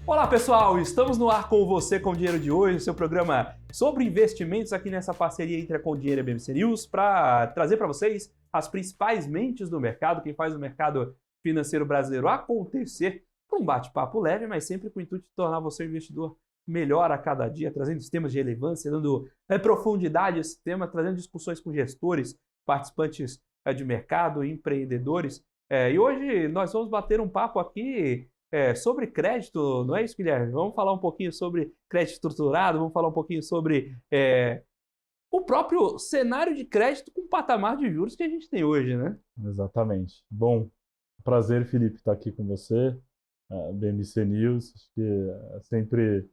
Olá pessoal, estamos no ar com você com o Dinheiro de Hoje, o seu programa sobre investimentos aqui nessa parceria entre a Com Dinheiro e a BBC News, para trazer para vocês as principais mentes do mercado, quem faz o mercado financeiro brasileiro acontecer, com um bate-papo leve, mas sempre com o intuito de tornar você um investidor melhor a cada dia, trazendo temas de relevância, dando profundidade a esse tema, trazendo discussões com gestores, participantes de mercado, empreendedores. E hoje nós vamos bater um papo aqui sobre crédito, não é isso, Guilherme? Vamos falar um pouquinho sobre crédito estruturado, vamos falar um pouquinho sobre o próprio cenário de crédito com o patamar de juros que a gente tem hoje, né? Exatamente. Bom, prazer, Felipe, estar aqui com você, BBC News. Acho que é sempre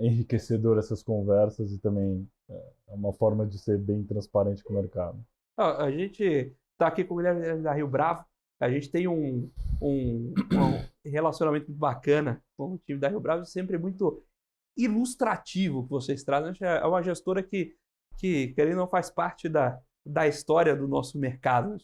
enriquecedor essas conversas e também é uma forma de ser bem transparente com o mercado. A gente está aqui com o Guilherme da Rio Bravo, a gente tem um relacionamento muito bacana com o time da Rio Bravo, sempre muito ilustrativo que vocês trazem. É uma gestora que querendo ou não, faz parte da história do nosso mercado.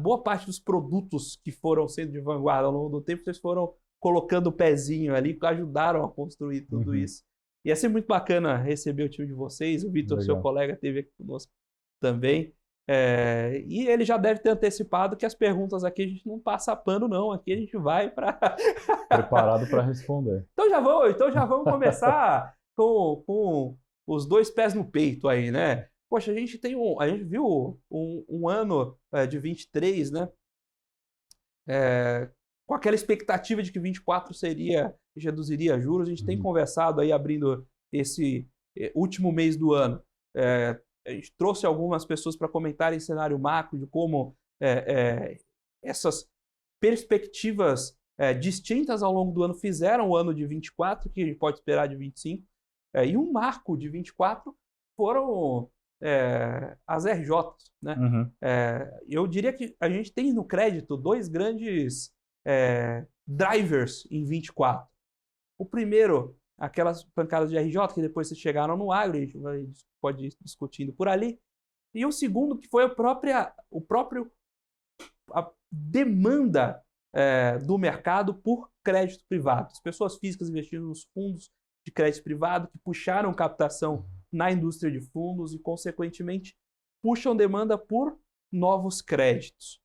Boa parte dos produtos que foram sendo de vanguarda ao longo do tempo, vocês foram colocando o pezinho ali, ajudaram a construir tudo isso. E é sempre muito bacana receber o time de vocês. O Vitor, seu colega, esteve aqui conosco também. E ele já deve ter antecipado que as perguntas aqui a gente não passa pano, não. Aqui a gente vai para... Preparado para responder. Então já vamos começar com os dois pés no peito aí, né? Poxa, a gente viu um ano de 23, né? Com aquela expectativa de que 24 reduziria juros. A gente tem conversado aí, abrindo esse último mês do ano. A gente trouxe algumas pessoas para comentarem cenário macro de como essas perspectivas distintas ao longo do ano fizeram o ano de 24, que a gente pode esperar de 25. E um marco de 24 foram as RJs, né? Eu diria que a gente tem no crédito dois grandes drivers em 24. O primeiro, aquelas pancadas de RJ que depois se chegaram no agro, a gente pode ir discutindo por ali. E o segundo, que foi a demanda do mercado por crédito privado. As pessoas físicas investindo nos fundos de crédito privado que puxaram captação na indústria de fundos e, consequentemente, puxam demanda por novos créditos.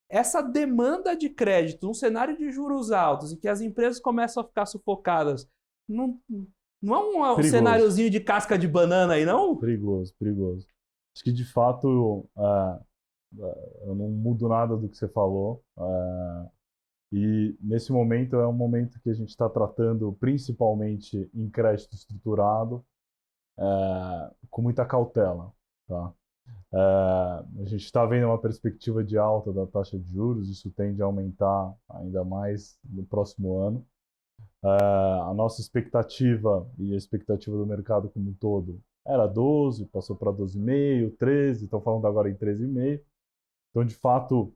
Essa demanda de crédito, num cenário de juros altos, em que as empresas começam a ficar sufocadas, não é um cenáriozinho de casca de banana aí, não? Perigoso. Acho que, de fato, eu não mudo nada do que você falou. E, nesse momento, é um momento que a gente está tratando principalmente em crédito estruturado, com muita cautela, tá? A gente está vendo uma perspectiva de alta da taxa de juros, isso tende a aumentar ainda mais no próximo ano. A nossa expectativa e a expectativa do mercado como um todo era 12, passou para 12,5, 13, estão falando agora em 13,5. Então, de fato,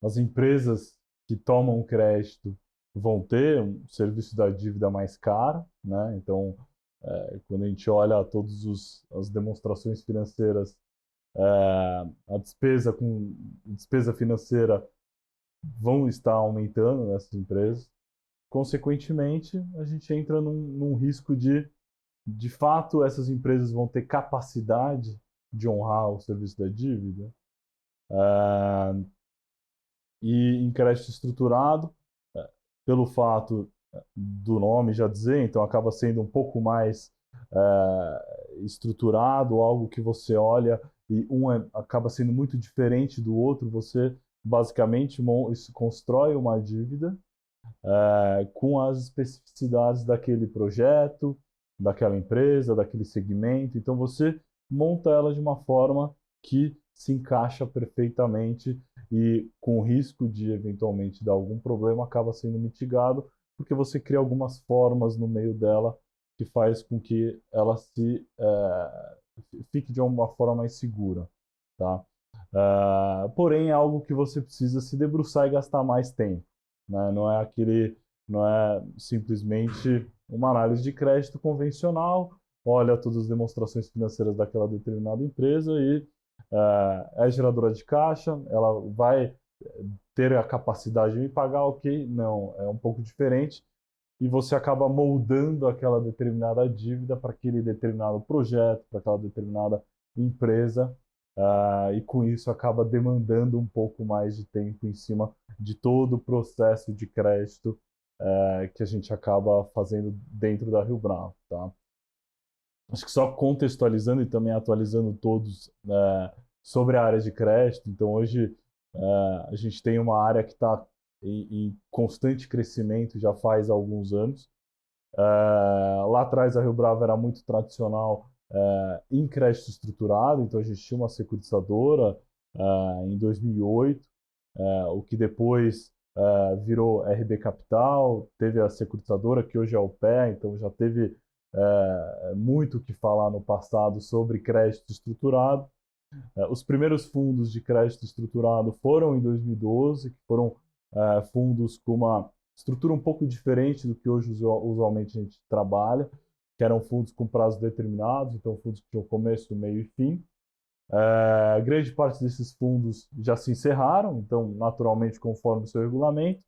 as empresas que tomam crédito vão ter um serviço da dívida mais caro, né? Então, quando a gente olha todas as demonstrações financeiras, a despesa financeira vão estar aumentando nessas empresas. Consequentemente, a gente entra num risco de fato, essas empresas vão ter capacidade de honrar o serviço da dívida. E em crédito estruturado, pelo fato do nome já dizer, então acaba sendo um pouco mais estruturado, algo que você olha e acaba sendo muito diferente do outro. Você basicamente constrói uma dívida com as especificidades daquele projeto, daquela empresa, daquele segmento. Então você monta ela de uma forma que se encaixa perfeitamente e, com o risco de eventualmente dar algum problema, acaba sendo mitigado, porque você cria algumas formas no meio dela que faz com que ela fique de uma forma mais segura, tá? Porém, é algo que você precisa se debruçar e gastar mais tempo, né? Não é simplesmente uma análise de crédito convencional, olha todas as demonstrações financeiras daquela determinada empresa e é geradora de caixa, ela vai ter a capacidade de me pagar, ok, não, é um pouco diferente. E você acaba moldando aquela determinada dívida para aquele determinado projeto, para aquela determinada empresa, e com isso acaba demandando um pouco mais de tempo em cima de todo o processo de crédito que a gente acaba fazendo dentro da Rio Bravo, tá? Acho que só contextualizando e também atualizando todos sobre a área de crédito. Então, hoje a gente tem uma área que está em constante crescimento já faz alguns anos. Lá atrás, a Rio Bravo era muito tradicional em crédito estruturado, então a gente tinha uma securitizadora em 2008, o que depois virou RB Capital, teve a securitizadora, que hoje é o PE, então já teve muito o que falar no passado sobre crédito estruturado. Os primeiros fundos de crédito estruturado foram em 2012, que foram fundos com uma estrutura um pouco diferente do que hoje usualmente a gente trabalha, que eram fundos com prazos determinados, então fundos que tinham começo, meio e fim. Grande parte desses fundos já se encerraram, então, naturalmente, conforme o seu regulamento,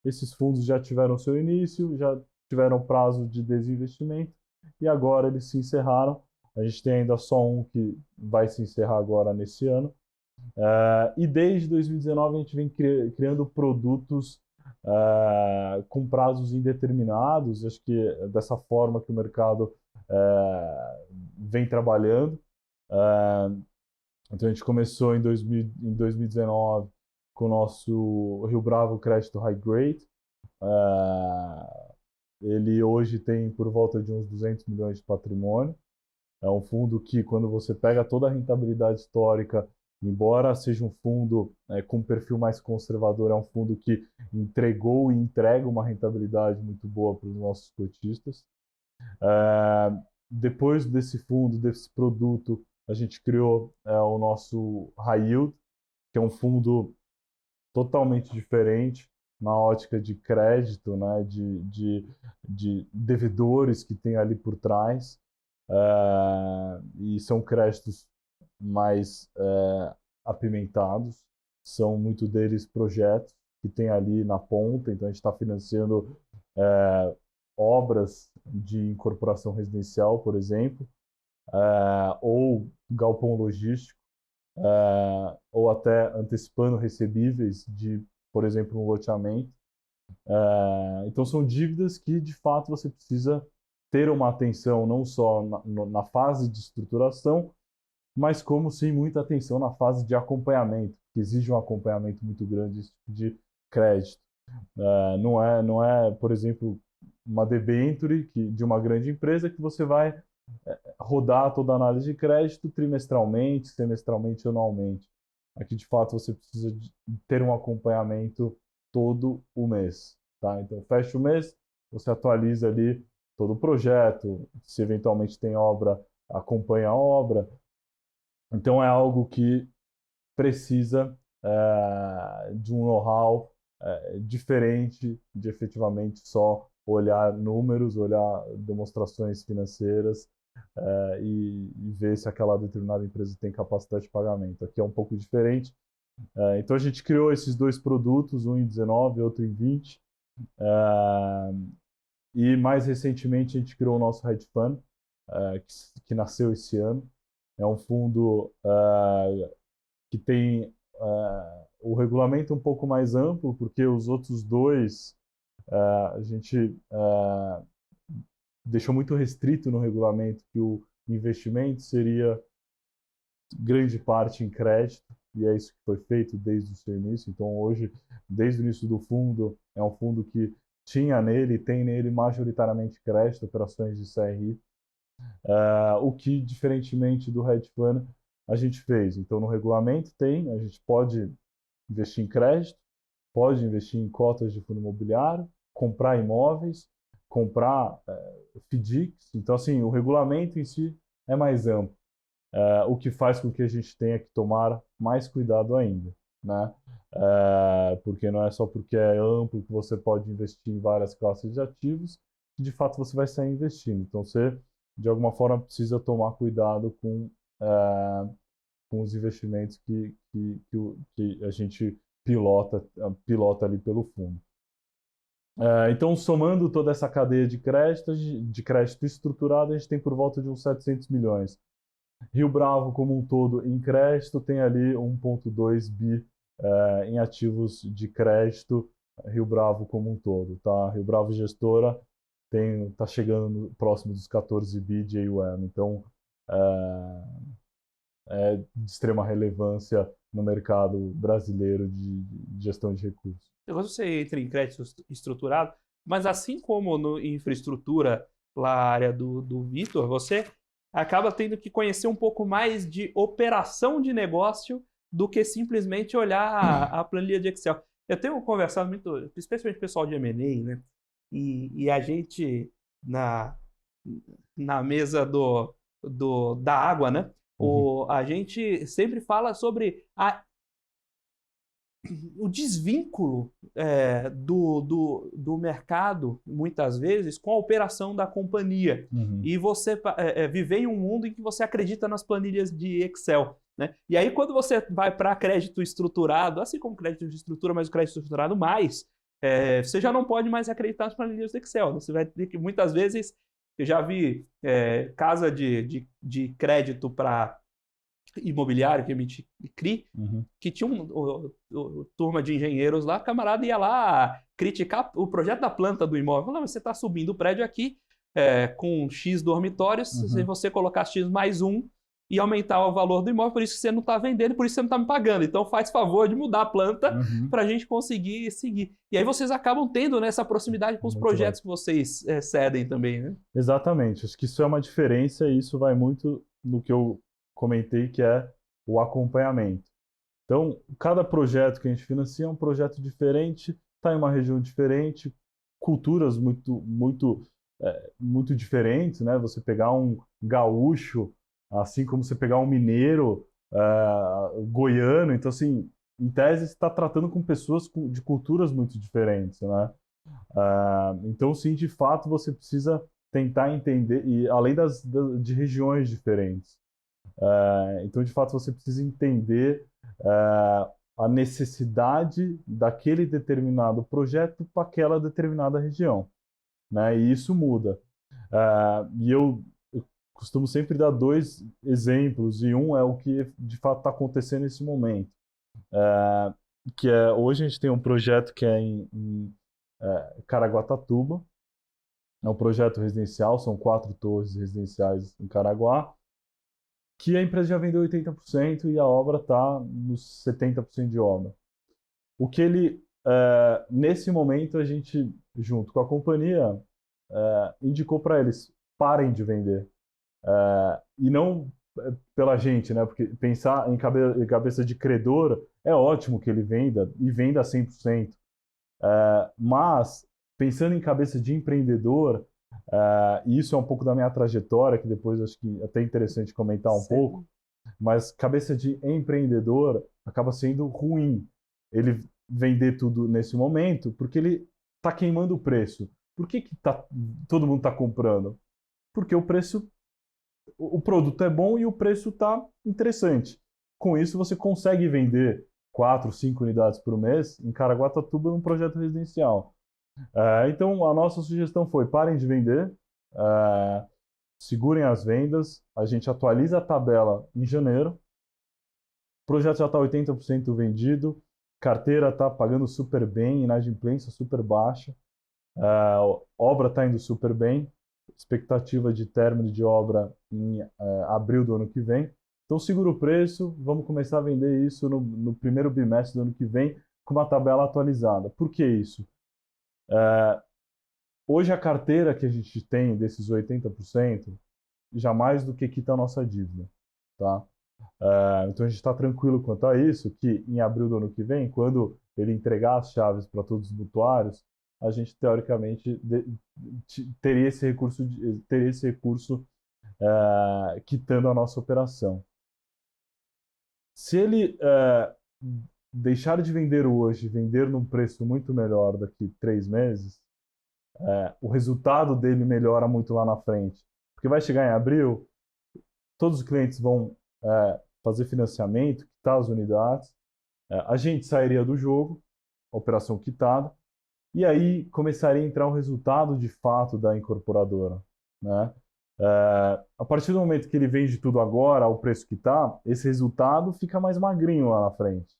esses fundos já tiveram seu início, já tiveram prazo de desinvestimento e agora eles se encerraram. A gente tem ainda só um que vai se encerrar agora nesse ano. E desde 2019 a gente vem criando produtos com prazos indeterminados. Acho que é dessa forma que o mercado vem trabalhando. Então a gente começou em 2019 com o nosso Rio Bravo Crédito High Grade. Ele hoje tem por volta de uns 200 milhões de patrimônio. É um fundo que, quando você pega toda a rentabilidade histórica, embora seja um fundo com um perfil mais conservador, é um fundo que entregou e entrega uma rentabilidade muito boa para os nossos cotistas. Depois desse fundo, desse produto, a gente criou o nosso High Yield, que é um fundo totalmente diferente na ótica de crédito, né, de devedores que tem ali por trás. E são créditos mais apimentados, são muito deles projetos que tem ali na ponta, então a gente está financiando obras de incorporação residencial, por exemplo, ou galpão logístico, ou até antecipando recebíveis de, por exemplo, um loteamento. Então são dívidas que de fato você precisa ter uma atenção não só na fase de estruturação, mas como sim muita atenção na fase de acompanhamento, que exige um acompanhamento muito grande de crédito. Não é, por exemplo, uma debenture de uma grande empresa que você vai rodar toda a análise de crédito trimestralmente, semestralmente, anualmente. Aqui, de fato, você precisa ter um acompanhamento todo o mês. Tá? Então, fecha o mês, você atualiza ali todo o projeto, se eventualmente tem obra, acompanha a obra. Então, é algo que precisa de um know-how diferente de efetivamente só olhar números, olhar demonstrações financeiras e ver se aquela determinada empresa tem capacidade de pagamento. Aqui é um pouco diferente. Então a gente criou esses dois produtos, um em 19 e outro em 20. E mais recentemente a gente criou o nosso hedge fund, que nasceu esse ano. É um fundo que tem o regulamento um pouco mais amplo, porque os outros dois a gente deixou muito restrito no regulamento que o investimento seria grande parte em crédito, e é isso que foi feito desde o seu início. Então, hoje, desde o início do fundo, é um fundo que tinha nele, tem nele majoritariamente crédito, operações de CRI, o que, diferentemente do hedge fund, a gente fez. Então, no regulamento tem, a gente pode investir em crédito, pode investir em cotas de fundo imobiliário, comprar imóveis, comprar FDICs. Então, assim, o regulamento em si é mais amplo, o que faz com que a gente tenha que tomar mais cuidado ainda, né? Porque não é só porque é amplo que você pode investir em várias classes de ativos que de fato você vai sair investindo. Então, você, de alguma forma, precisa tomar cuidado com os investimentos que a gente pilota ali pelo fundo. Então, somando toda essa cadeia de crédito estruturado, a gente tem por volta de uns 700 milhões. Rio Bravo, como um todo, em crédito, tem ali 1,2 bi em ativos de crédito, Rio Bravo como um todo. Tá? Rio Bravo Gestora está chegando próximo dos 14 bi de AUM. Então, é de extrema relevância no mercado brasileiro de gestão de recursos. Depois você entra em crédito estruturado, mas assim como no infraestrutura, lá a área do Vitor, você acaba tendo que conhecer um pouco mais de operação de negócio do que simplesmente olhar a planilha de Excel. Eu tenho conversado muito, especialmente com o pessoal de M&A, né? E a gente, na mesa da água, né? A gente sempre fala sobre o desvínculo do mercado, muitas vezes, com a operação da companhia. E você viver em um mundo em que você acredita nas planilhas de Excel. Né? E aí, quando você vai para crédito estruturado, assim como crédito de estrutura, mas o crédito estruturado mais, você já não pode mais acreditar nas planilhas do Excel. Né? Você vai ter que, muitas vezes, eu já vi casa de crédito para imobiliário que emite CRI, que tinha turma de engenheiros lá, camarada ia lá criticar o projeto da planta do imóvel. Não, você está subindo o prédio aqui com X dormitórios, se você colocar X mais um e aumentar o valor do imóvel, por isso que você não está vendendo, por isso que você não está me pagando. Então faz favor de mudar a planta para a gente conseguir seguir. E aí vocês acabam tendo essa proximidade com os projetos que vocês cedem também, né? Exatamente. Acho que isso é uma diferença e isso vai muito no que eu comentei, que é o acompanhamento. Então, cada projeto que a gente financia é um projeto diferente, está em uma região diferente, culturas muito diferentes, né? Você pegar um gaúcho, assim como você pegar um mineiro, goiano, então assim, em tese, você está tratando com pessoas de culturas muito diferentes, né? Então, sim, de fato, você precisa tentar entender, e além de regiões diferentes. Então, de fato, você precisa entender a necessidade daquele determinado projeto para aquela determinada região, né? E isso muda. E eu costumo sempre dar dois exemplos, e um é o que de fato está acontecendo nesse momento. Que hoje a gente tem um projeto que é em Caraguatatuba. É um projeto residencial, são 4 torres residenciais em Caraguá, que a empresa já vendeu 80% e a obra está nos 70% de obra. O que nesse momento, a gente, junto com a companhia, indicou para eles, parem de vender. E não pela gente, né? Porque pensar em cabeça de credor é ótimo que ele venda e venda 100%. Mas, pensando em cabeça de empreendedor, e isso é um pouco da minha trajetória, que depois acho que é até interessante comentar um pouco, mas cabeça de empreendedor acaba sendo ruim ele vender tudo nesse momento, porque ele está queimando o preço. Por que todo mundo está comprando? Porque o produto é bom e o preço está interessante. Com isso, você consegue vender 4, 5 unidades por mês em Caraguatatuba num projeto residencial. Então, a nossa sugestão foi: parem de vender, segurem as vendas, a gente atualiza a tabela em janeiro, o projeto já está 80% vendido, carteira está pagando super bem, inadimplência super baixa, obra está indo super bem, expectativa de término de obra em abril do ano que vem. Então, segura o preço, vamos começar a vender isso no primeiro bimestre do ano que vem com uma tabela atualizada. Por que isso? Hoje a carteira que a gente tem desses 80% já mais do que quita a nossa dívida, tá? Então a gente está tranquilo quanto a isso, que em abril do ano que vem, quando ele entregar as chaves para todos os mutuários, a gente teoricamente teria esse recurso quitando a nossa operação. Se ele deixar de vender hoje, vender num preço muito melhor daqui 3 meses, o resultado dele melhora muito lá na frente. Porque vai chegar em abril, todos os clientes vão fazer financiamento, quitar as unidades, A gente sairia do jogo, operação quitada, e aí começaria a entrar o resultado de fato da incorporadora, né? A partir do momento que ele vende tudo agora, ao preço que está, esse resultado fica mais magrinho lá na frente.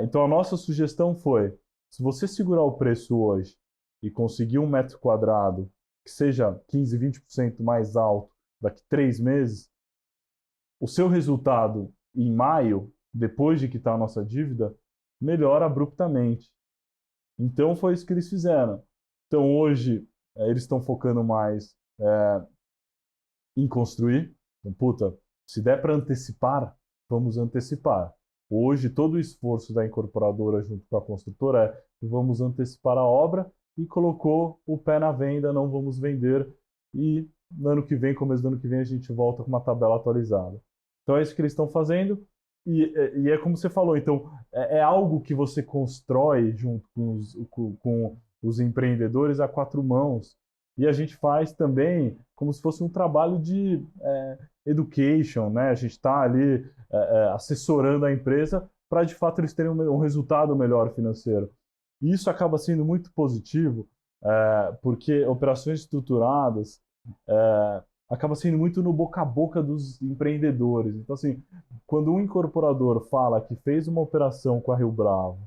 Então a nossa sugestão foi, se você segurar o preço hoje e conseguir um metro quadrado que seja 15, 20% mais alto daqui 3 meses, o seu resultado em maio, depois de quitar a nossa dívida, melhora abruptamente. Então foi isso que eles fizeram. Então hoje eles estão focando mais em construir. Então, puta, se der para antecipar, vamos antecipar. Hoje todo o esforço da incorporadora junto com a construtora é vamos antecipar a obra e colocou o pé na venda, não vamos vender e no ano que vem, começo do ano que vem, a gente volta com uma tabela atualizada. Então é isso que eles estão fazendo e é como você falou, então é algo que você constrói junto com os empreendedores a 4 mãos e a gente faz também como se fosse um trabalho de education, né? A gente está ali assessorando a empresa para de fato eles terem um resultado melhor financeiro. E isso acaba sendo muito positivo, porque operações estruturadas acaba sendo muito no boca a boca dos empreendedores. Então, assim, quando um incorporador fala que fez uma operação com a Rio Bravo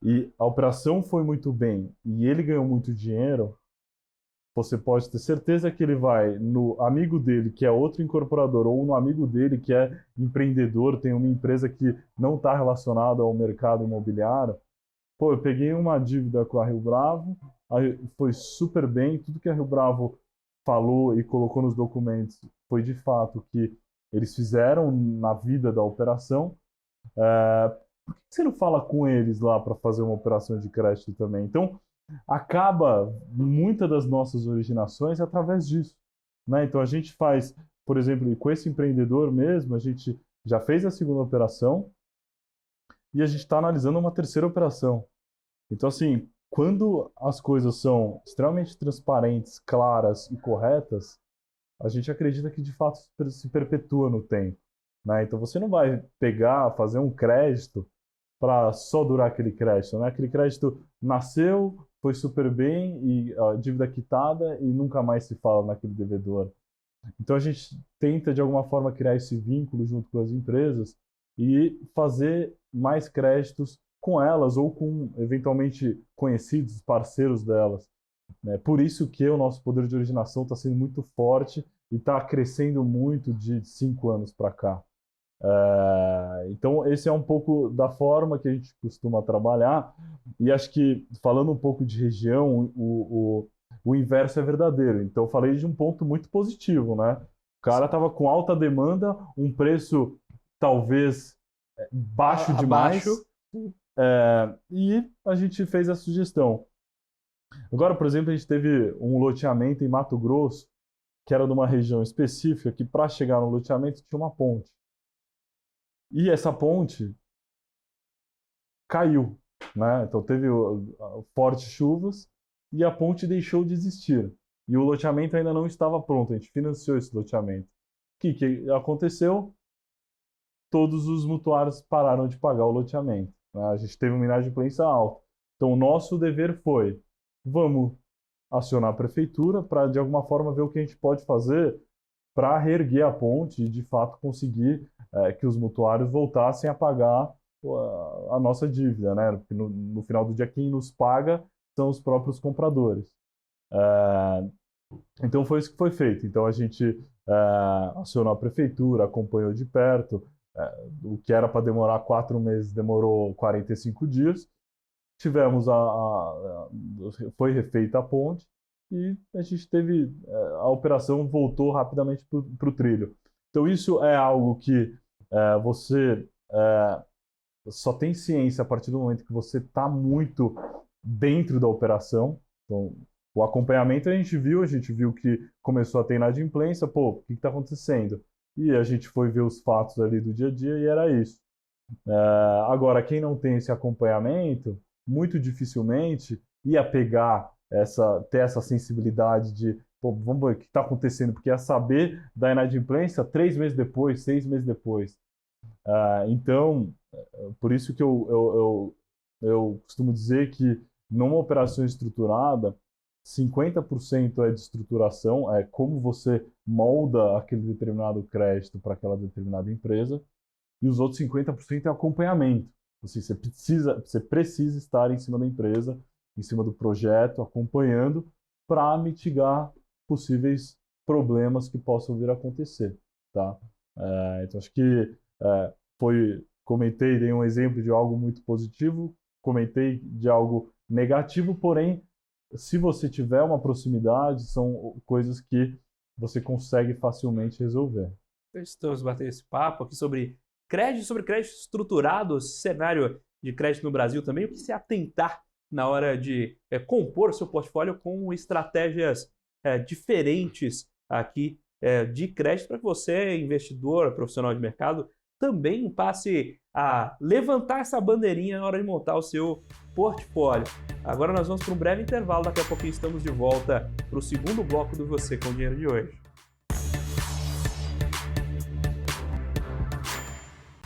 e a operação foi muito bem e ele ganhou muito dinheiro, você pode ter certeza que ele vai no amigo dele, que é outro incorporador, ou no amigo dele, que é empreendedor, tem uma empresa que não está relacionada ao mercado imobiliário. Pô, eu peguei uma dívida com a Rio Bravo, aí foi super bem, tudo que a Rio Bravo falou e colocou nos documentos foi de fato o que eles fizeram na vida da operação. Por que você não fala com eles lá para fazer uma operação de crédito também? Então, acaba muitas das nossas originações através disso, né? Então, a gente faz, por exemplo, com esse empreendedor mesmo, a gente já fez a segunda operação e a gente está analisando uma terceira operação. Então, assim, quando as coisas são extremamente transparentes, claras e corretas, a gente acredita que de fato se perpetua no tempo, né? Então, você não vai pegar, fazer um crédito para só durar aquele crédito, né? Aquele crédito nasceu, foi super bem e a dívida quitada e nunca mais se fala naquele devedor. Então a gente tenta de alguma forma criar esse vínculo junto com as empresas e fazer mais créditos com elas ou com eventualmente conhecidos, parceiros delas, né? Por isso que o nosso poder de originação está sendo muito forte e está crescendo muito de 5 anos para cá. Então, esse é um pouco da forma que a gente costuma trabalhar. E acho que, falando um pouco de região, o inverso é verdadeiro. Então, eu falei de um ponto muito positivo, né? O cara estava com alta demanda, um preço talvez baixo demais, Abaixo. e a gente fez a sugestão. Agora, por exemplo, a gente teve um loteamento em Mato Grosso, que era de uma região específica, que para chegar no loteamento tinha uma ponte. E essa ponte caiu, né? Então teve fortes chuvas e a ponte deixou de existir. E o loteamento ainda não estava pronto, a gente financiou esse loteamento. O que aconteceu? Todos os mutuários pararam de pagar o loteamento, né? A gente teve uma inadimplência alta. Então o nosso dever foi, vamos acionar a prefeitura para de alguma forma ver o que a gente pode fazer para reerguer a ponte e de fato conseguir que os mutuários voltassem a pagar a nossa dívida, né? Porque no final do dia quem nos paga são os próprios compradores. Então foi isso que foi feito. Então a gente acionou a prefeitura, acompanhou de perto. O que era para demorar 4 meses demorou 45 dias. Tivemos foi refeita a ponte e a gente teve a operação voltou rapidamente para o trilho. Então isso é algo que você só tem ciência a partir do momento que você está muito dentro da operação. Então, o acompanhamento a gente viu que começou a ter inadimplência, pô, o que está acontecendo? E a gente foi ver os fatos ali do dia a dia e era isso. Agora, quem não tem esse acompanhamento, muito dificilmente ia ter essa sensibilidade de, pô, vamos ver o que está acontecendo, porque ia saber da inadimplência 3 meses depois, 6 meses depois. Então, por isso que eu costumo dizer que numa operação estruturada, 50% é de estruturação, é como você molda aquele determinado crédito para aquela determinada empresa, e os outros 50% é acompanhamento. Assim, você precisa estar em cima da empresa, em cima do projeto, acompanhando para mitigar possíveis problemas que possam vir a acontecer, tá? Então acho que dei um exemplo de algo muito positivo, comentei de algo negativo, porém, se você tiver uma proximidade, são coisas que você consegue facilmente resolver. Estamos batendo esse papo aqui sobre crédito estruturado, cenário de crédito no Brasil também, o que se atentar na hora de compor o seu portfólio com estratégias diferentes aqui de crédito para que você, investidor, profissional de mercado, também passe a levantar essa bandeirinha na hora de montar o seu portfólio. Agora nós vamos para um breve intervalo, daqui a pouquinho estamos de volta para o segundo bloco do Você com Dinheiro de hoje.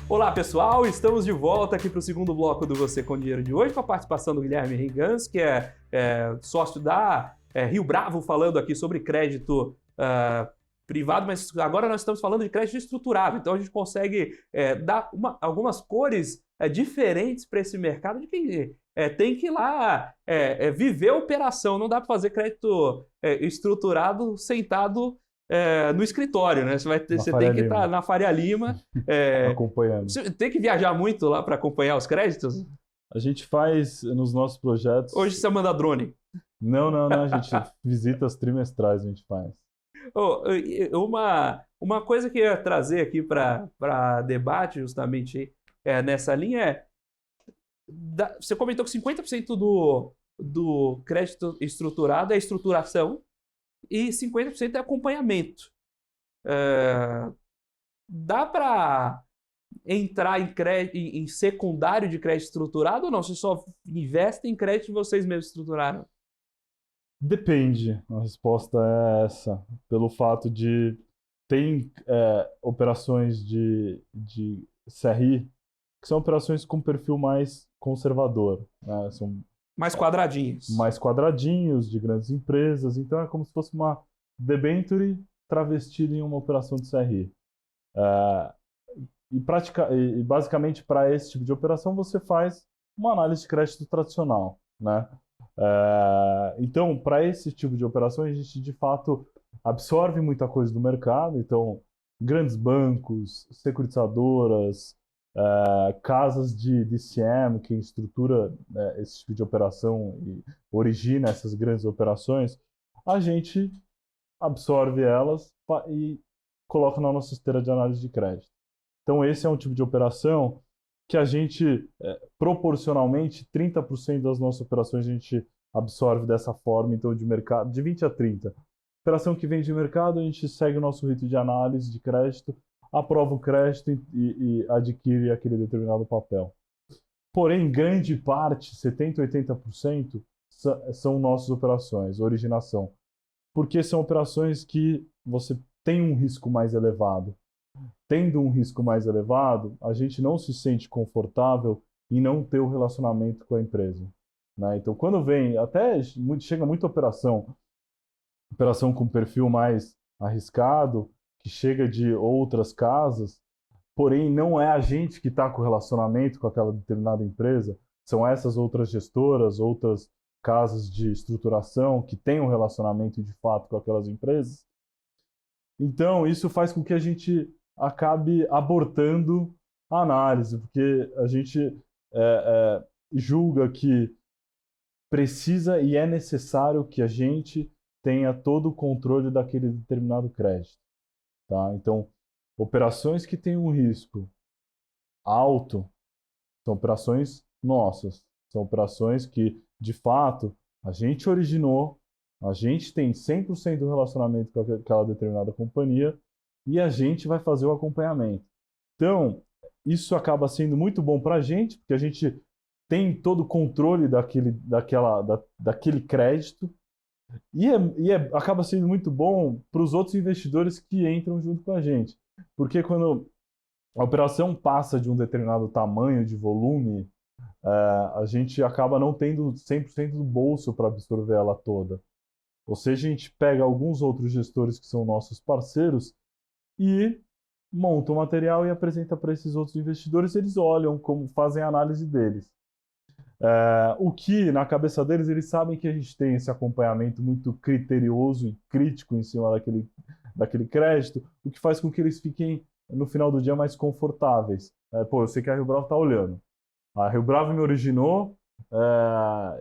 Olá pessoal, estamos de volta aqui para o segundo bloco do Você com Dinheiro de hoje, com a participação do Guilherme Ringans, que é sócio da Rio Bravo, falando aqui sobre crédito privado, mas agora nós estamos falando de crédito estruturado, então a gente consegue dar algumas cores diferentes para esse mercado de quem tem que ir lá viver a operação, não dá para fazer crédito estruturado sentado no escritório, né? Você tem que estar na Faria Lima acompanhando. Você tem que viajar muito lá para acompanhar os créditos? A gente faz nos nossos projetos. Hoje você manda drone? Não, a gente visitas trimestrais a gente faz. Uma coisa que eu ia trazer aqui para debate justamente nessa linha você comentou que 50% do crédito estruturado é estruturação e 50% é acompanhamento. Dá para entrar em secundário de crédito estruturado ou não? Você só investe em crédito que vocês mesmos estruturaram? Depende, a resposta é essa. Pelo fato de tem operações de CRI que são operações com perfil mais conservador, né? São mais quadradinhos. Mais quadradinhos, de grandes empresas. Então é como se fosse uma debenture travestida em uma operação de CRI. E basicamente para esse tipo de operação você faz uma análise de crédito tradicional, né? Então, para esse tipo de operações, a gente de fato absorve muita coisa do mercado. Então, grandes bancos, securitizadoras, casas de DCM que estrutura esse tipo de operação e origina essas grandes operações, a gente absorve elas e coloca na nossa esteira de análise de crédito. Então esse é um tipo de operação que a gente, proporcionalmente, 30% das nossas operações a gente absorve dessa forma, então de mercado, de 20 a 30. Operação que vem de mercado, a gente segue o nosso rito de análise de crédito, aprova o crédito e adquire aquele determinado papel. Porém, grande parte, 70%, 80%, são nossas operações, originação. Porque são operações que você tem um risco mais elevado. Tendo um risco mais elevado, a gente não se sente confortável em não ter o relacionamento com a empresa, né? Então, quando vem, até chega muita operação com perfil mais arriscado, que chega de outras casas, porém não é a gente que está com relacionamento com aquela determinada empresa, são essas outras gestoras, outras casas de estruturação que têm um relacionamento de fato com aquelas empresas. Então, isso faz com que a gente acabe abortando a análise, porque a gente julga que precisa e é necessário que a gente tenha todo o controle daquele determinado crédito, tá? Então, operações que têm um risco alto são operações nossas, são operações que, de fato, a gente originou, a gente tem 100% do relacionamento com aquela determinada companhia e a gente vai fazer o acompanhamento. Então, isso acaba sendo muito bom para a gente, porque a gente tem todo o controle daquele crédito e acaba sendo muito bom para os outros investidores que entram junto com a gente. Porque quando a operação passa de um determinado tamanho de volume, a gente acaba não tendo 100% do bolso para absorver ela toda. Ou seja, a gente pega alguns outros gestores que são nossos parceiros e monta o material e apresenta para esses outros investidores, eles olham, como fazem a análise deles. O que, na cabeça deles, eles sabem que a gente tem esse acompanhamento muito criterioso e crítico em cima daquele crédito, o que faz com que eles fiquem, no final do dia, mais confortáveis. Pô, eu sei que a Rio Bravo está olhando. A Rio Bravo me originou,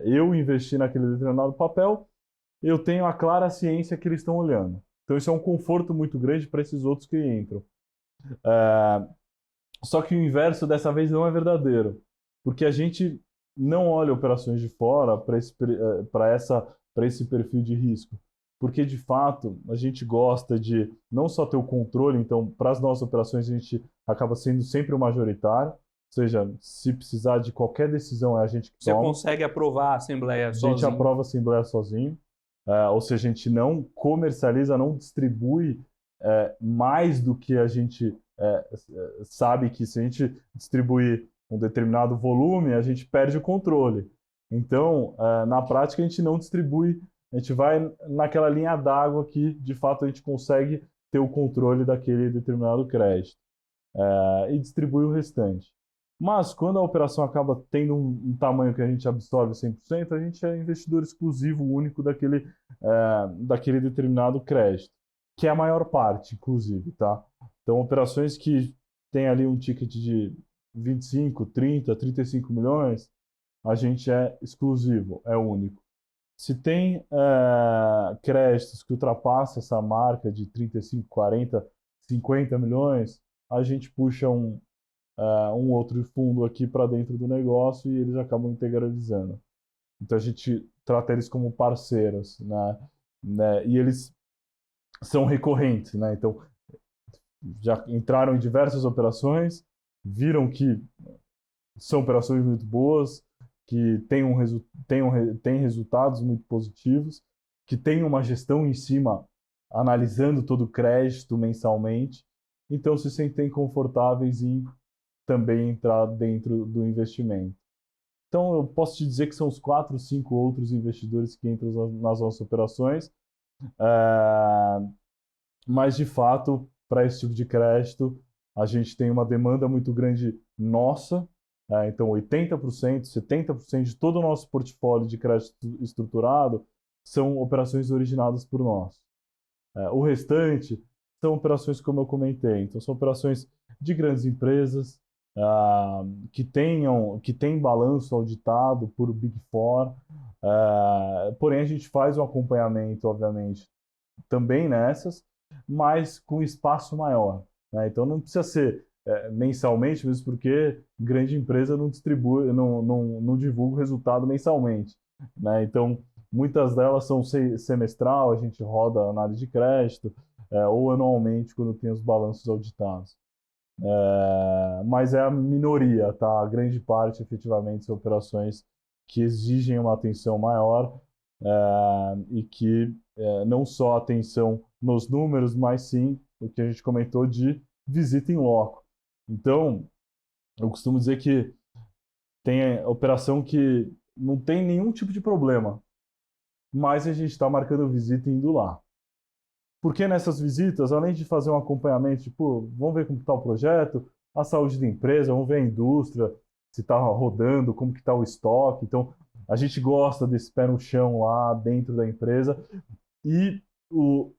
eu investi naquele determinado papel, eu tenho a clara ciência que eles estão olhando. Então isso é um conforto muito grande para esses outros que entram. Só que o inverso dessa vez não é verdadeiro, porque a gente não olha operações de fora para esse perfil de risco, porque de fato a gente gosta de não só ter o controle, então para as nossas operações a gente acaba sendo sempre o majoritário, ou seja, se precisar de qualquer decisão é a gente que Você toma. consegue aprovar a assembleia sozinho? A gente aprova a assembleia sozinho, ou seja, a gente não comercializa, não distribui mais do que a gente sabe que se a gente distribuir um determinado volume, a gente perde o controle. Então, na prática, a gente não distribui, a gente vai naquela linha d'água que, de fato, a gente consegue ter o controle daquele determinado crédito e distribui o restante. Mas, quando a operação acaba tendo um tamanho que a gente absorve 100%, a gente é investidor exclusivo, único daquele determinado crédito, que é a maior parte, inclusive, tá? Então, operações que têm ali um ticket de 25, 30, 35 milhões, a gente é exclusivo, é único. Se tem créditos que ultrapassam essa marca de 35, 40, 50 milhões, a gente puxa um outro fundo aqui para dentro do negócio e eles acabam integralizando. Então a gente trata eles como parceiros, né? E eles são recorrentes, né? Então já entraram em diversas operações, viram que são operações muito boas, que têm resultados muito positivos, que têm uma gestão em cima analisando todo o crédito mensalmente, então se sentem confortáveis em também entrar dentro do investimento. Então, eu posso te dizer que são os 4, 5 outros investidores que entram nas nossas operações, mas, de fato, para esse tipo de crédito, a gente tem uma demanda muito grande nossa, então 80%, 70% de todo o nosso portfólio de crédito estruturado são operações originadas por nós. O restante são operações como eu comentei, então são operações de grandes empresas, que têm balanço auditado por Big Four, porém a gente faz um acompanhamento, obviamente, também nessas, mas com espaço maior, né? Então não precisa ser mensalmente, mesmo porque grande empresa não distribui, não divulga o resultado mensalmente, né? Então muitas delas são semestral, a gente roda a análise de crédito, ou anualmente quando tem os balanços auditados. Mas é a minoria, tá? A grande parte, efetivamente, são operações que exigem uma atenção maior e que não só atenção nos números, mas sim o que a gente comentou de visita em loco. Então, eu costumo dizer que tem operação que não tem nenhum tipo de problema, mas a gente está marcando visita e indo lá. Porque nessas visitas, além de fazer um acompanhamento, tipo, vamos ver como está o projeto, a saúde da empresa, vamos ver a indústria, se está rodando, como que está o estoque. Então, a gente gosta desse pé no chão lá dentro da empresa. E o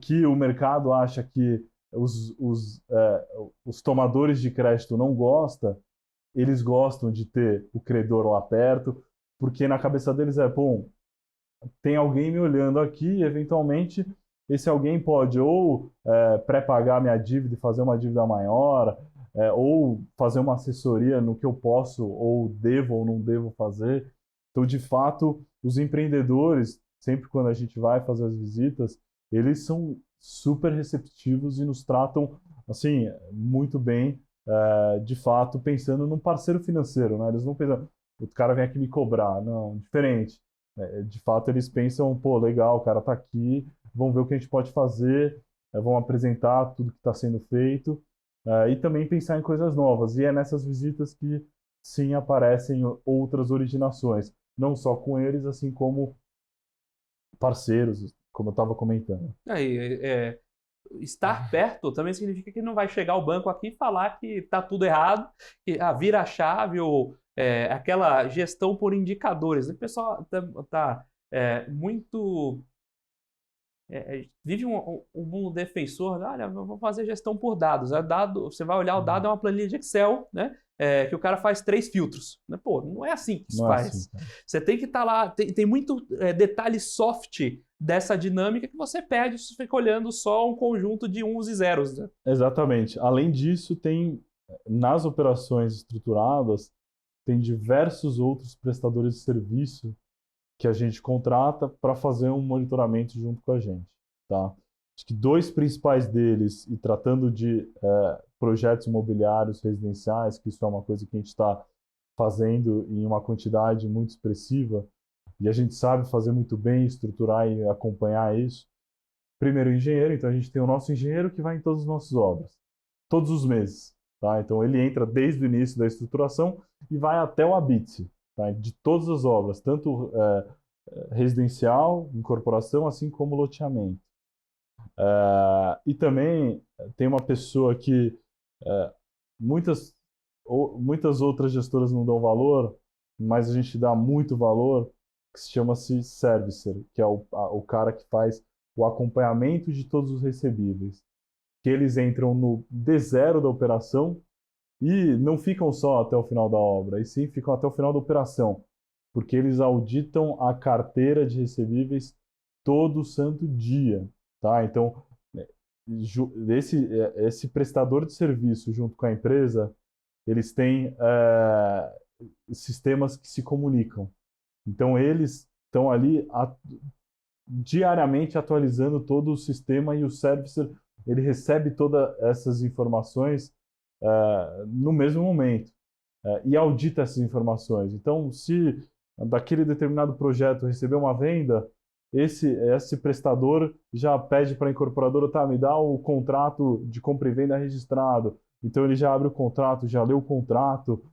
que o mercado acha que os tomadores de crédito não gostam, eles gostam de ter o credor lá perto, porque na cabeça deles bom, tem alguém me olhando aqui e eventualmente esse alguém pode ou pré-pagar minha dívida e fazer uma dívida maior, ou fazer uma assessoria no que eu posso ou devo ou não devo fazer. Então, de fato, os empreendedores, sempre quando a gente vai fazer as visitas, eles são super receptivos e nos tratam assim muito bem, de fato, pensando num parceiro financeiro, né? Eles não pensam, o cara vem aqui me cobrar, não, diferente. De fato, eles pensam, pô, legal, o cara tá aqui, vamos ver o que a gente pode fazer, vamos apresentar tudo que está sendo feito e também pensar em coisas novas. E é nessas visitas que sim aparecem outras originações, não só com eles, assim como parceiros, como eu estava comentando. Aí, estar perto também significa que não vai chegar o banco aqui e falar que está tudo errado, que vira a chave ou aquela gestão por indicadores. O pessoal tá muito vive um mundo defensor, né? Olha, vou fazer gestão por dados. Você vai olhar o dado, é uma planilha de Excel, né? Que o cara faz 3 filtros. Né? Pô, não é assim que se Não é assim, faz. cara. Você tem que estar lá, tem muito detalhe soft dessa dinâmica que você perde se você fica olhando só um conjunto de uns e zeros. Né? Exatamente. Além disso, nas operações estruturadas, tem diversos outros prestadores de serviço que a gente contrata para fazer um monitoramento junto com a gente, tá? Acho que dois principais deles, e tratando de projetos imobiliários residenciais, que isso é uma coisa que a gente está fazendo em uma quantidade muito expressiva, e a gente sabe fazer muito bem, estruturar e acompanhar isso. Primeiro, o engenheiro, então a gente tem o nosso engenheiro que vai em todas as nossas obras, todos os meses, tá? Então ele entra desde o início da estruturação e vai até o habite, tá? De todas as obras, tanto residencial, incorporação, assim como loteamento. E também tem uma pessoa que muitas, muitas outras gestoras não dão valor, mas a gente dá muito valor, que se chama-se servicer, que é o cara que faz o acompanhamento de todos os recebíveis. Que eles entram no D0 da operação e não ficam só até o final da obra, e sim ficam até o final da operação, porque eles auditam a carteira de recebíveis todo santo dia, tá? Então, esse prestador de serviço junto com a empresa, eles têm sistemas que se comunicam. Então, eles estão ali diariamente atualizando todo o sistema e o servicer ele recebe todas essas informações no mesmo momento e audita essas informações. Então, se daquele determinado projeto receber uma venda, esse prestador já pede para a incorporadora, tá, me dá o contrato de compra e venda registrado. Então, ele já abre o contrato, já lê o contrato,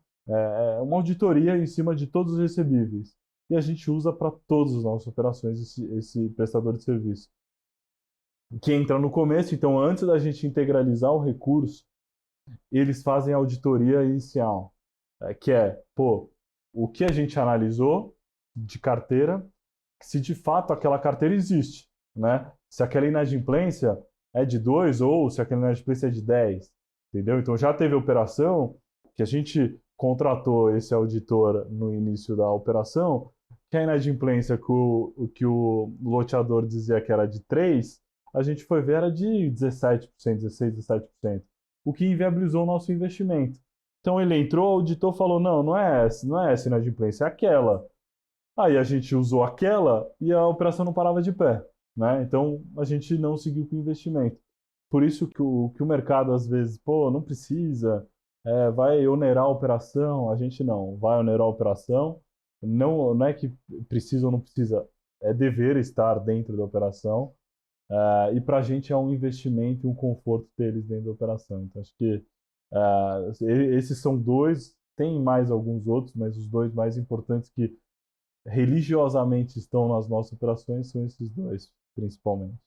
uma auditoria em cima de todos os recebíveis. E a gente usa para todas as nossas operações esse prestador de serviço. Que entra no começo, então antes da gente integralizar o recurso, eles fazem a auditoria inicial, que é, o que a gente analisou de carteira, se de fato aquela carteira existe, né? Se aquela inadimplência é de 2 ou se aquela inadimplência é de 10, entendeu? Então já teve operação que a gente contratou esse auditor no início da operação, que a inadimplência que o loteador dizia que era de 3, a gente foi ver era de 17%, 16%, 17%, o que inviabilizou o nosso investimento. Então ele entrou, auditou, falou, não é essa inadimplência, é aquela. Aí a gente usou aquela e a operação não parava de pé, né? Então a gente não seguiu com o investimento. Por isso que o mercado às vezes, não precisa, vai onerar a operação. A gente não, vai onerar a operação. Não é que precisa ou não precisa, é dever estar dentro da operação. E para a gente é um investimento e um conforto ter eles dentro da operação. Então acho que esses são dois, tem mais alguns outros, mas os dois mais importantes que religiosamente estão nas nossas operações são esses dois, principalmente.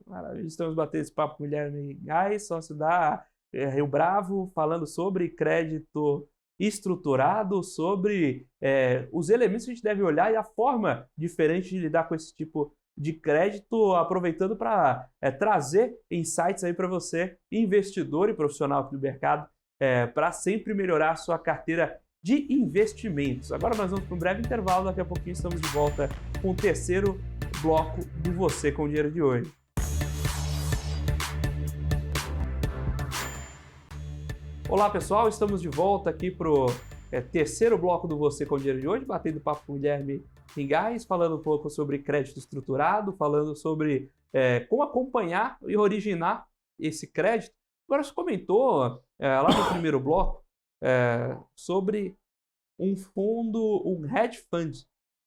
Maravilha, estamos batendo esse papo com o Guilherme Gás, sócio da Rio Bravo, falando sobre crédito estruturado, sobre os elementos que a gente deve olhar e a forma diferente de lidar com esse tipo de crédito, aproveitando para trazer insights aí para você, investidor e profissional aqui do mercado, para sempre melhorar a sua carteira de investimentos. Agora nós vamos para um breve intervalo, daqui a pouquinho estamos de volta com o terceiro bloco do Você com o Dinheiro de hoje. Olá pessoal, estamos de volta aqui para o terceiro bloco do Você com o Dinheiro de hoje, batendo papo com o Guilherme Ringais, falando um pouco sobre crédito estruturado, falando sobre como acompanhar e originar esse crédito. Agora você comentou lá no primeiro bloco sobre um fundo, um hedge fund,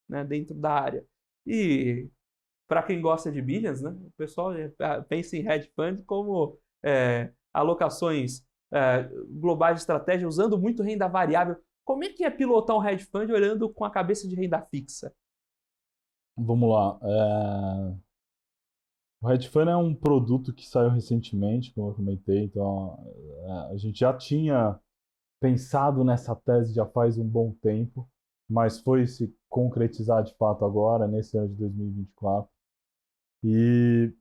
né, dentro da área. E para quem gosta de billions, né, o pessoal pensa em hedge fund como alocações globais de estratégia, usando muito renda variável. Como é que é pilotar um hedge fund olhando com a cabeça de renda fixa? Vamos lá. O hedge fund é um produto que saiu recentemente, como eu comentei, então a gente já tinha pensado nessa tese já faz um bom tempo, mas foi se concretizar de fato agora, nesse ano de 2024. E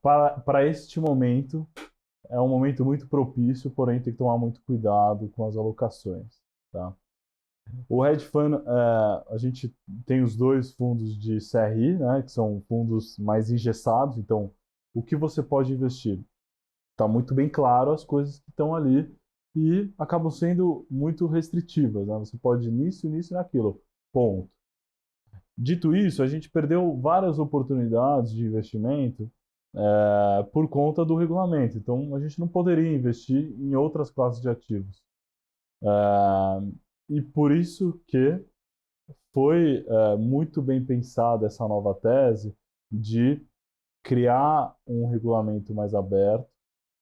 para este momento, é um momento muito propício, porém tem que tomar muito cuidado com as alocações, tá? O hedge fund, a gente tem os dois fundos de CRI, né, que são fundos mais engessados, então o que você pode investir? Está muito bem claro as coisas que estão ali e acabam sendo muito restritivas, né? Você pode ir nisso, nisso e naquilo, ponto. Dito isso, a gente perdeu várias oportunidades de investimento por conta do regulamento. Então, a gente não poderia investir em outras classes de ativos. E por isso que foi muito bem pensada essa nova tese de criar um regulamento mais aberto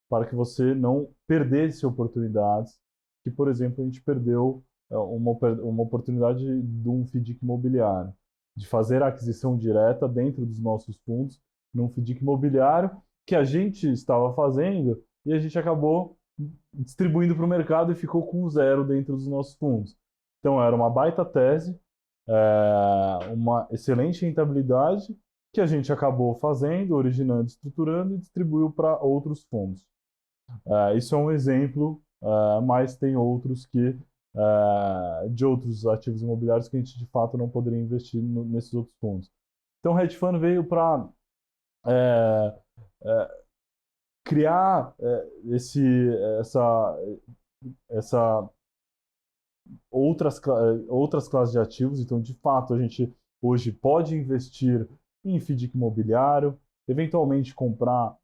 para que você não perdesse oportunidades que, por exemplo, a gente perdeu uma oportunidade de um FDIC imobiliário, de fazer a aquisição direta dentro dos nossos fundos, num FDIC imobiliário que a gente estava fazendo e a gente acabou distribuindo para o mercado e ficou com zero dentro dos nossos fundos. Então, era uma baita tese, uma excelente rentabilidade que a gente acabou fazendo, originando, estruturando e distribuiu para outros fundos. Isso é um exemplo, mas tem outros que de outros ativos imobiliários que a gente de fato não poderia investir nesses outros fundos. Então, o hedge fund veio para criar essa outras classes de ativos. Então, de fato, a gente hoje pode investir em FDIC imobiliário, eventualmente comprar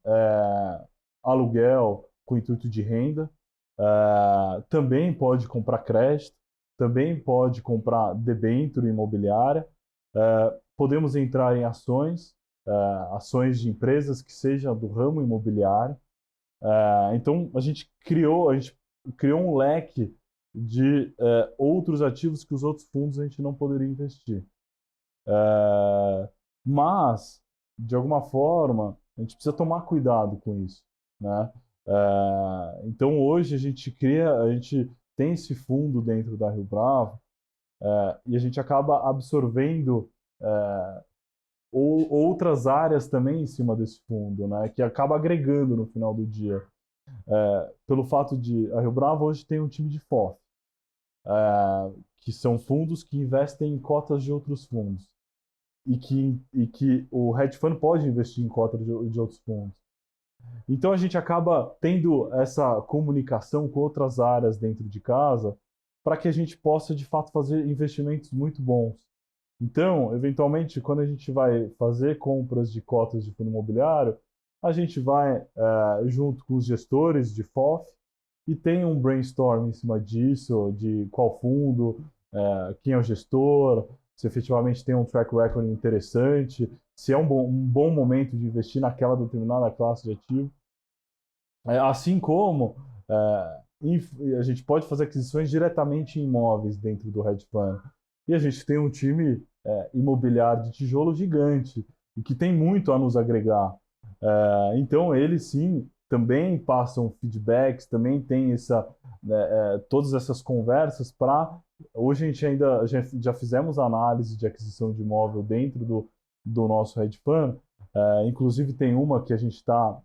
aluguel com intuito de renda, também pode comprar crédito, também pode comprar debênture imobiliária, podemos entrar em ações, ações de empresas que sejam do ramo imobiliário. Então, a gente criou um leque de outros ativos que os outros fundos a gente não poderia investir. Mas, de alguma forma, a gente precisa tomar cuidado com isso, né? Então, hoje a gente tem esse fundo dentro da Rio Bravo e a gente acaba absorvendo outras áreas também em cima desse fundo, né? Que acaba agregando no final do dia. Pelo fato de a Rio Bravo hoje tem um time de FOF, que são fundos que investem em cotas de outros fundos e que o hedge fund pode investir em cotas de outros fundos. Então a gente acaba tendo essa comunicação com outras áreas dentro de casa para que a gente possa de fato fazer investimentos muito bons. Então, eventualmente, quando a gente vai fazer compras de cotas de fundo imobiliário, a gente vai junto com os gestores de FOF e tem um brainstorm em cima disso, de qual fundo, quem é o gestor, se efetivamente tem um track record interessante, se é um bom momento de investir naquela determinada classe de ativo. Assim como a gente pode fazer aquisições diretamente em imóveis dentro do hedge fund. E a gente tem um time imobiliário de tijolo gigante e que tem muito a nos agregar. Então, eles sim também passam feedbacks, também tem todas essas conversas para... Hoje a gente já fizemos análise de aquisição de imóvel dentro do nosso hedge fund. Inclusive tem uma que a gente está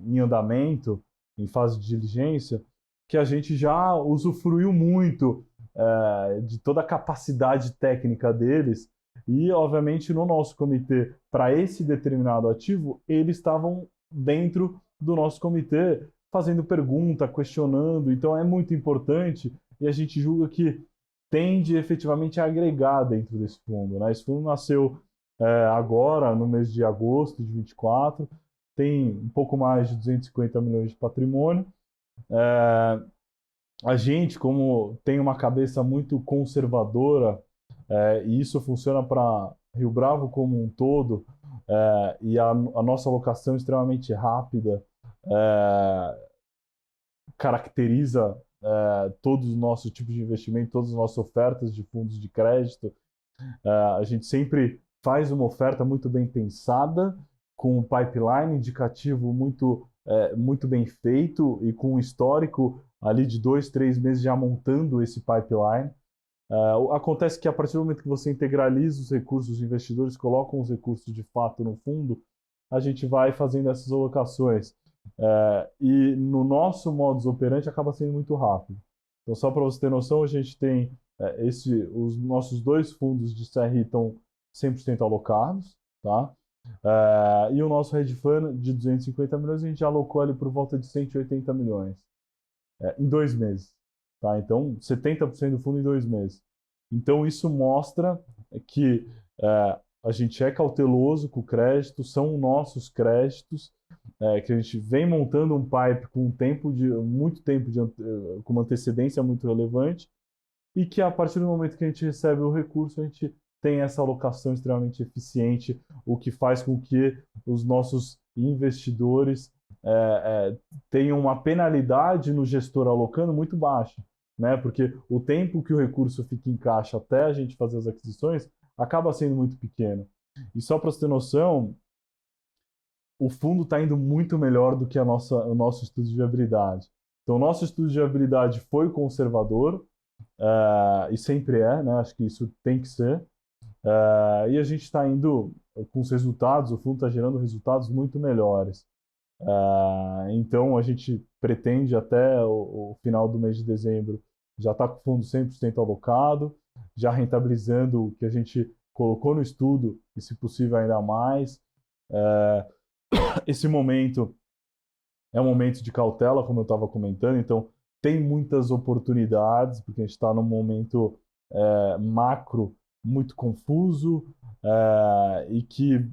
em andamento, em fase de diligência, que a gente já usufruiu muito de toda a capacidade técnica deles e, obviamente, no nosso comitê, para esse determinado ativo, eles estavam dentro do nosso comitê fazendo pergunta, questionando. Então é muito importante e a gente julga que tende efetivamente a agregar dentro desse fundo, né? Esse fundo nasceu agora, no mês de agosto de 24, tem um pouco mais de 250 milhões de patrimônio. A gente, como tem uma cabeça muito conservadora, e isso funciona para Rio Bravo como um todo, e a nossa alocação é extremamente rápida, caracteriza todos os nossos tipos de investimento, todas as nossas ofertas de fundos de crédito. A gente sempre faz uma oferta muito bem pensada, com um pipeline indicativo muito bem feito e com um histórico ali de 2, 3 meses já montando esse pipeline. Acontece que a partir do momento que você integraliza os recursos, os investidores colocam os recursos de fato no fundo, a gente vai fazendo essas alocações. E no nosso modus operandi acaba sendo muito rápido. Então, só para você ter noção, a gente tem os nossos 2 fundos de CRI estão 100% alocados, tá? E o nosso hedge fund de 250 milhões, a gente já alocou ali por volta de 180 milhões em 2 meses. Tá? Então, 70% do fundo em 2 meses. Então, isso mostra que a gente é cauteloso com o crédito, são nossos créditos, que a gente vem montando um pipe com com uma antecedência muito relevante, e que a partir do momento que a gente recebe o recurso, a gente tem essa alocação extremamente eficiente, o que faz com que os nossos investidores tenham uma penalidade no gestor alocando muito baixa, né? Porque o tempo que o recurso fica em caixa até a gente fazer as aquisições acaba sendo muito pequeno. E só para você ter noção, o fundo está indo muito melhor do que o nosso estudo de viabilidade. Então, o nosso estudo de viabilidade foi conservador, e sempre né? Acho que isso tem que ser. E a gente está indo com os resultados, o fundo está gerando resultados muito melhores. Então, a gente pretende até o final do mês de dezembro já estar com o fundo 100% alocado, já rentabilizando o que a gente colocou no estudo e, se possível, ainda mais. Esse momento é um momento de cautela, como eu estava comentando, então tem muitas oportunidades, porque a gente está num momento macro muito confuso, e que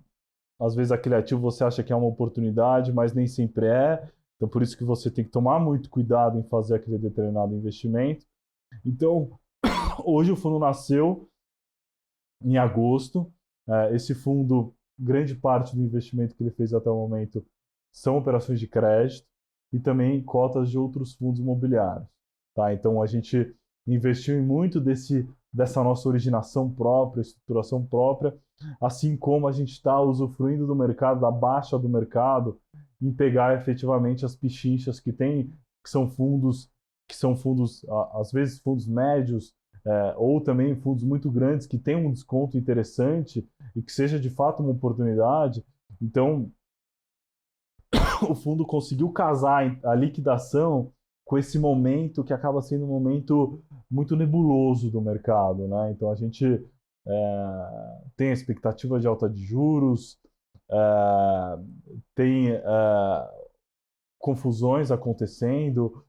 às vezes aquele ativo você acha que é uma oportunidade, mas nem sempre é. Então, por isso que você tem que tomar muito cuidado em fazer aquele determinado investimento. Então, hoje o fundo nasceu em agosto. Esse fundo, grande parte do investimento que ele fez até o momento são operações de crédito e também cotas de outros fundos imobiliários. Tá? Então, a gente investiu em muito dessa nossa originação própria, estruturação própria, assim como a gente está usufruindo do mercado, da baixa do mercado, em pegar efetivamente as pichinchas que tem, que são fundos, às vezes fundos médios, ou também fundos muito grandes que têm um desconto interessante e que seja de fato uma oportunidade. Então, o fundo conseguiu casar a liquidação com esse momento que acaba sendo um momento muito nebuloso do mercado, né? Então a gente tem a expectativa de alta de juros, tem confusões acontecendo,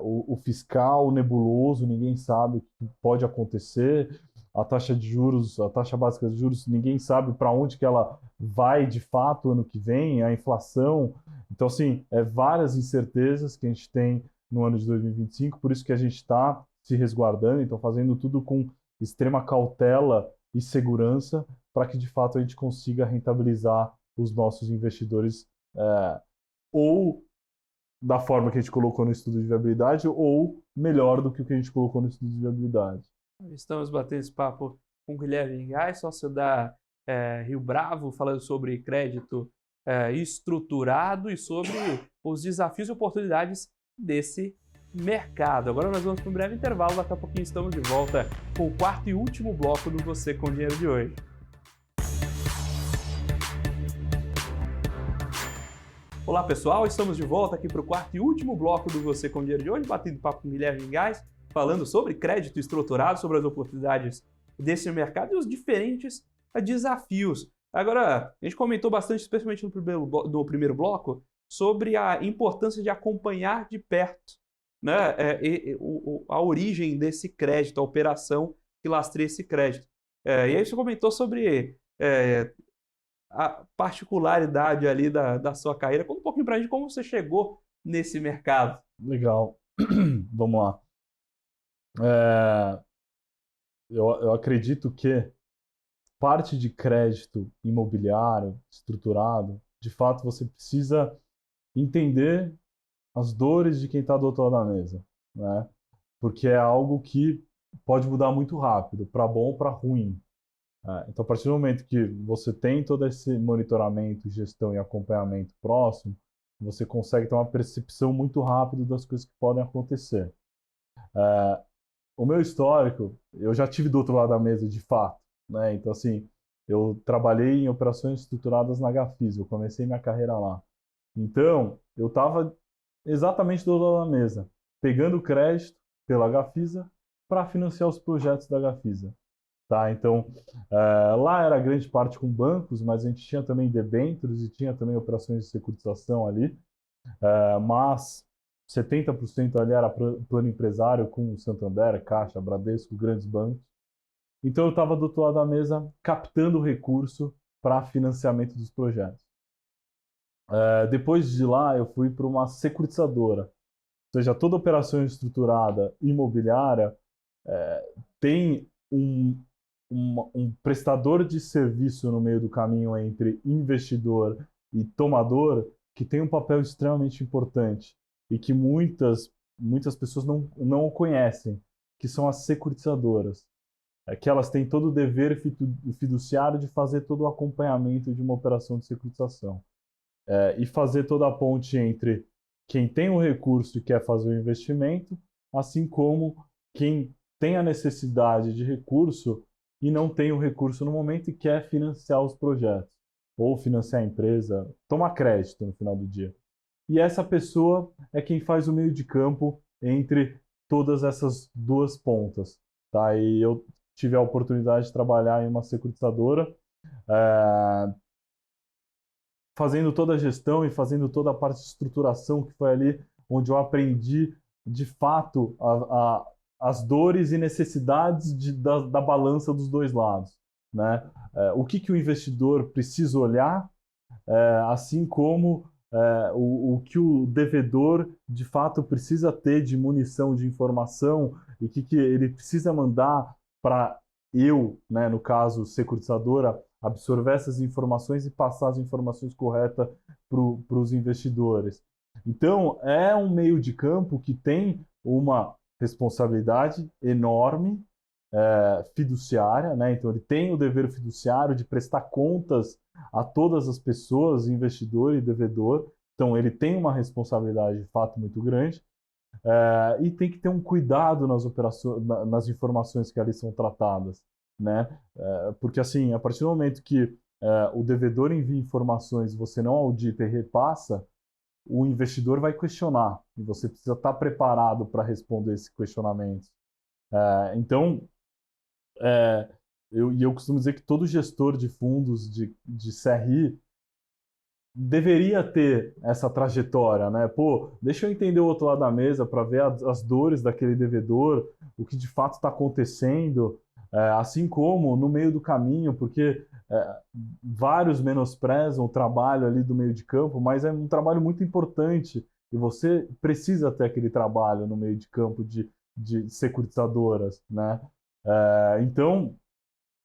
o fiscal nebuloso, ninguém sabe o que pode acontecer, a taxa de juros, a taxa básica de juros, ninguém sabe para onde que ela vai de fato ano que vem, a inflação. Então, assim, várias incertezas que a gente tem no ano de 2025, por isso que a gente está se resguardando, então fazendo tudo com extrema cautela e segurança para que de fato a gente consiga rentabilizar os nossos investidores, ou da forma que a gente colocou no estudo de viabilidade, ou melhor do que o que a gente colocou no estudo de viabilidade. Estamos batendo esse papo com o Guilherme Gás, sócio da Rio Bravo, falando sobre crédito estruturado e sobre os desafios e oportunidades desse mercado. Agora nós vamos para um breve intervalo, daqui a pouquinho estamos de volta com o quarto e último bloco do Você com Dinheiro de hoje. Olá pessoal, estamos de volta aqui para o quarto e último bloco do Você com Dinheiro de hoje, batendo papo com o Guilherme Gás, falando sobre crédito estruturado, sobre as oportunidades desse mercado e os diferentes desafios. Agora, a gente comentou bastante, especialmente no primeiro bloco, sobre a importância de acompanhar de perto, né, a origem desse crédito, a operação que lastreia esse crédito. E aí você comentou sobre a particularidade ali da sua carreira. Conta um pouquinho pra gente como você chegou nesse mercado. Legal. Vamos lá. Eu acredito que parte de crédito imobiliário estruturado, de fato, você precisa entender as dores de quem está do outro lado da mesa, né? Porque é algo que pode mudar muito rápido, para bom ou para ruim. Então, a partir do momento que você tem todo esse monitoramento, gestão e acompanhamento próximo, você consegue ter uma percepção muito rápida das coisas que podem acontecer. O meu histórico, eu já tive do outro lado da mesa de fato, né? Então, assim, eu trabalhei em operações estruturadas na Gafisa, eu comecei minha carreira lá. Então, eu estava exatamente do outro lado da mesa, pegando crédito pela Gafisa para financiar os projetos da Gafisa. Tá? Então, lá era grande parte com bancos, mas a gente tinha também debêntures e tinha também operações de securitização ali, mas 70% ali era plano empresário com Santander, Caixa, Bradesco, grandes bancos. Então, eu estava do outro lado da mesa captando recurso para financiamento dos projetos. Depois de lá, eu fui para uma securitizadora, ou seja, toda operação estruturada imobiliária tem um prestador de serviço no meio do caminho entre investidor e tomador que tem um papel extremamente importante e que muitas pessoas não conhecem, que são as securitizadoras. Que elas têm todo o dever fiduciário de fazer todo o acompanhamento de uma operação de securitização. E fazer toda a ponte entre quem tem o recurso e quer fazer o investimento, assim como quem tem a necessidade de recurso e não tem o recurso no momento e quer financiar os projetos, ou financiar a empresa, tomar crédito no final do dia. E essa pessoa é quem faz o meio de campo entre todas essas duas pontas. Tá? E eu tive a oportunidade de trabalhar em uma securitizadora, fazendo toda a gestão e fazendo toda a parte de estruturação, que foi ali onde eu aprendi, de fato, as dores e necessidades da balança dos dois lados, né? O que o investidor precisa olhar, assim como o que o devedor, de fato, precisa ter de munição de informação e que ele precisa mandar para eu, né, no caso, securitizadora, absorver essas informações e passar as informações corretas para os investidores. Então, é um meio de campo que tem uma responsabilidade enorme, fiduciária, né? Então, ele tem o dever fiduciário de prestar contas a todas as pessoas, investidor e devedor. Então, ele tem uma responsabilidade de fato muito grande. E tem que ter um cuidado nas operações, nas informações que ali são tratadas, né? Porque assim, a partir do momento que o devedor envia informações, você não audita e repassa, o investidor vai questionar e você precisa estar preparado para responder esse questionamento. Então, eu costumo dizer que todo gestor de fundos de CRI deveria ter essa trajetória, né? Pô, deixa eu entender o outro lado da mesa para ver as dores daquele devedor, o que de fato está acontecendo, assim como no meio do caminho, porque vários menosprezam o trabalho ali do meio de campo, mas é um trabalho muito importante e você precisa ter aquele trabalho no meio de campo de securitizadoras, né? Então,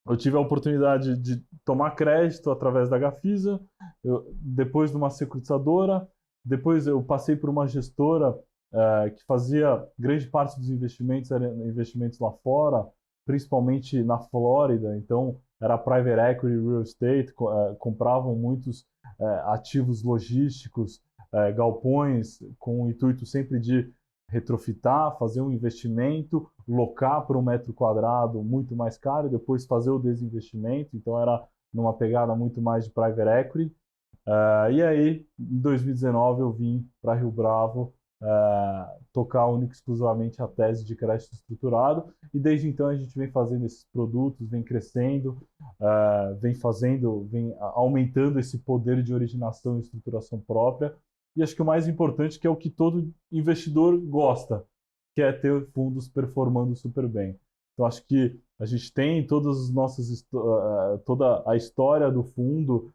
eu tive a oportunidade de tomar crédito através da Gafisa, depois de uma securitizadora, depois eu passei por uma gestora que fazia grande parte dos investimentos, eram investimentos lá fora, principalmente na Flórida, então era private equity, real estate, compravam muitos ativos logísticos, galpões, com o intuito sempre de retrofitar, fazer um investimento, locar por um metro quadrado muito mais caro e depois fazer o desinvestimento. Então era numa pegada muito mais de private equity. E aí, em 2019, eu vim para Rio Bravo tocar única e exclusivamente a tese de crédito estruturado. E desde então a gente vem fazendo esses produtos, vem crescendo, vem aumentando esse poder de originação e estruturação própria. E acho que o mais importante, que é o que todo investidor gosta, que é ter fundos performando super bem. Então, acho que a gente tem todas as nossas, toda a história do fundo.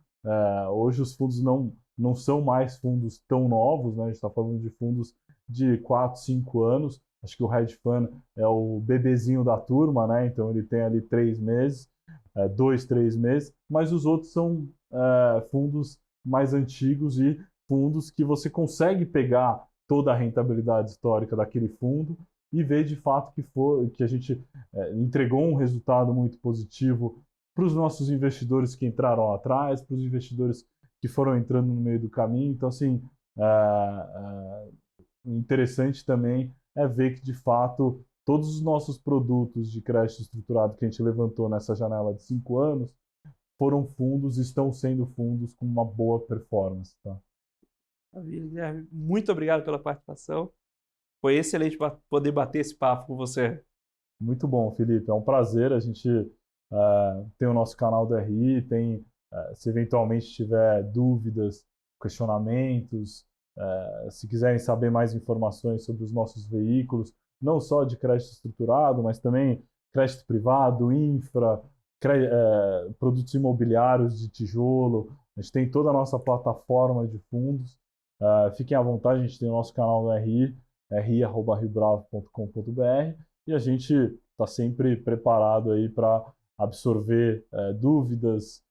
Hoje os fundos não são mais fundos tão novos, né? A gente está falando de fundos de 4, 5 anos. Acho que o hedge fund é o bebezinho da turma, né? Então ele tem ali 3 meses, 2, 3 meses, mas os outros são fundos mais antigos e fundos que você consegue pegar toda a rentabilidade histórica daquele fundo e ver de fato que a gente entregou um resultado muito positivo para os nossos investidores que entraram atrás, para os investidores que foram entrando no meio do caminho. Então, assim, interessante também é ver que, de fato, todos os nossos produtos de crédito estruturado que a gente levantou nessa janela de 5 anos foram fundos, estão sendo fundos com uma boa performance. Tá? Maravilha, Guilherme. Muito obrigado pela participação. Foi excelente poder bater esse papo com você. Muito bom, Felipe. É um prazer. A gente tem o nosso canal do RI, se eventualmente tiver dúvidas, questionamentos, se quiserem saber mais informações sobre os nossos veículos, não só de crédito estruturado, mas também crédito privado, infra, produtos imobiliários de tijolo. A gente tem toda a nossa plataforma de fundos. Fiquem à vontade, a gente tem o nosso canal no RI, ri@riobravo.com.br, e a gente está sempre preparado aí para absorver dúvidas,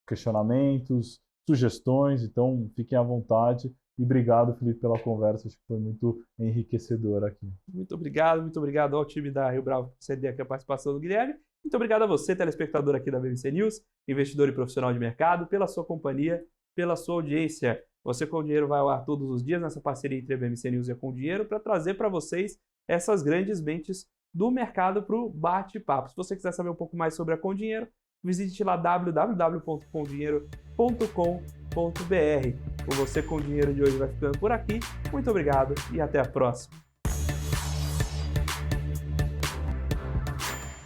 questionamentos, sugestões. Então, fiquem à vontade. E obrigado, Felipe, pela conversa. Acho que foi muito enriquecedor aqui. Muito obrigado ao time da Rio Bravo por ceder aqui a participação do Guilherme. Muito obrigado a você, telespectador aqui da BMC News, investidor e profissional de mercado, pela sua companhia, pela sua audiência. Você com o Dinheiro vai ao ar todos os dias nessa parceria entre a BMC News e a Com Dinheiro para trazer para vocês essas grandes mentes do mercado para o bate-papo. Se você quiser saber um pouco mais sobre a Com Dinheiro, visite lá www.comdinheiro.com.br. Com você com o Dinheiro de hoje vai ficando por aqui. Muito obrigado e até a próxima.